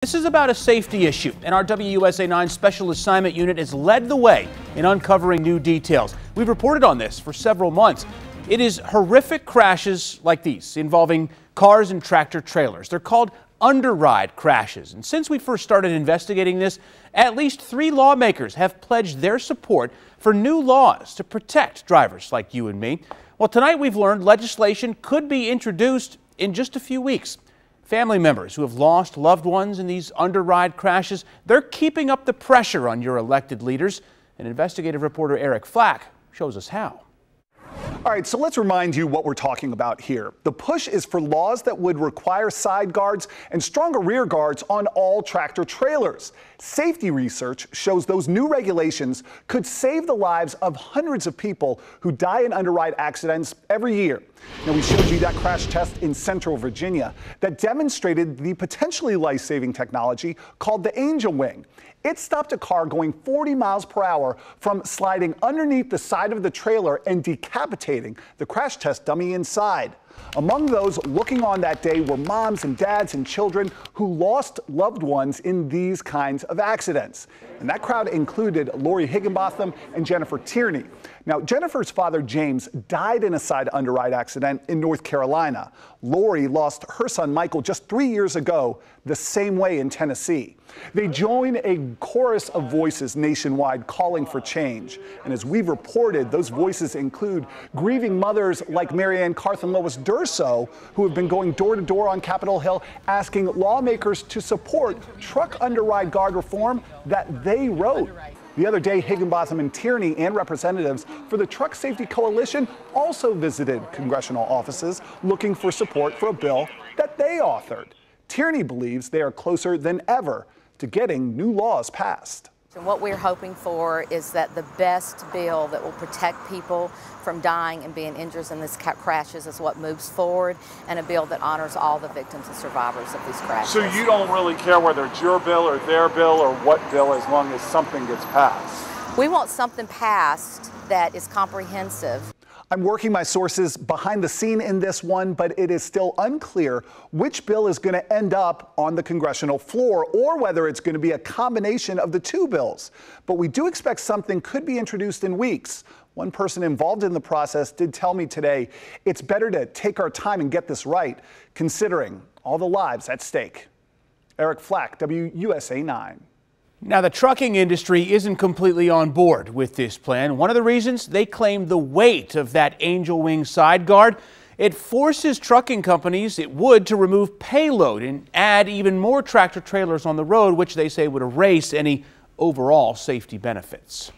This is about a safety issue, and our WUSA 9 Special Assignment Unit has led the way in uncovering new details. We've reported on this for several months. It is horrific crashes like these involving cars and tractor trailers. They're called underride crashes. And since we first started investigating this, at least 3 lawmakers have pledged their support for new laws to protect drivers like you and me. Well, tonight we've learned legislation could be introduced in just a few weeks. Family members who have lost loved ones in these underride crashes, they're keeping up the pressure on your elected leaders. And investigative reporter Eric Flack shows us how. All right, so let's remind you what we're talking about here. The push is for laws that would require side guards and stronger rear guards on all tractor trailers. Safety research shows those new regulations could save the lives of hundreds of people who die in underride accidents every year. Now, we showed you that crash test in Central Virginia that demonstrated the potentially life-saving technology called the Angel Wing. It stopped a car going 40 miles per hour from sliding underneath the side of the trailer and decapitating the crash test dummy inside. Among those looking on that day were moms and dads and children who lost loved ones in these kinds of accidents. And that crowd included Lori Higginbotham and Jennifer Tierney. Now, Jennifer's father, James, died in a side underride accident in North Carolina. Lori lost her son, Michael, just 3 years ago, the same way in Tennessee. They join a chorus of voices nationwide calling for change. And as we've reported, those voices include grieving mothers like Marianne Carthen Lois Durso, who have been going door to door on Capitol Hill asking lawmakers to support truck underride guard reform that they wrote. The other day, Higginbotham and Tierney and representatives for the Truck Safety Coalition also visited congressional offices looking for support for a bill that they authored. Tierney believes they are closer than ever to getting new laws passed. And what we're hoping for is that the best bill that will protect people from dying and being injured in these crashes is what moves forward, and a bill that honors all the victims and survivors of these crashes. So you don't really care whether it's your bill or their bill or what bill, as long as something gets passed? We want something passed that is comprehensive. I'm working my sources behind the scene in this one, but it is still unclear which bill is going to end up on the congressional floor or whether it's going to be a combination of the 2 bills. But we do expect something could be introduced in weeks. One person involved in the process did tell me today it's better to take our time and get this right, considering all the lives at stake. Eric Flack, WUSA 9. Now, the trucking industry isn't completely on board with this plan. One of the reasons, they claim the weight of that Angel Wing side guard. It forces trucking companies, it would, to remove payload and add even more tractor trailers on the road, which they say would erase any overall safety benefits.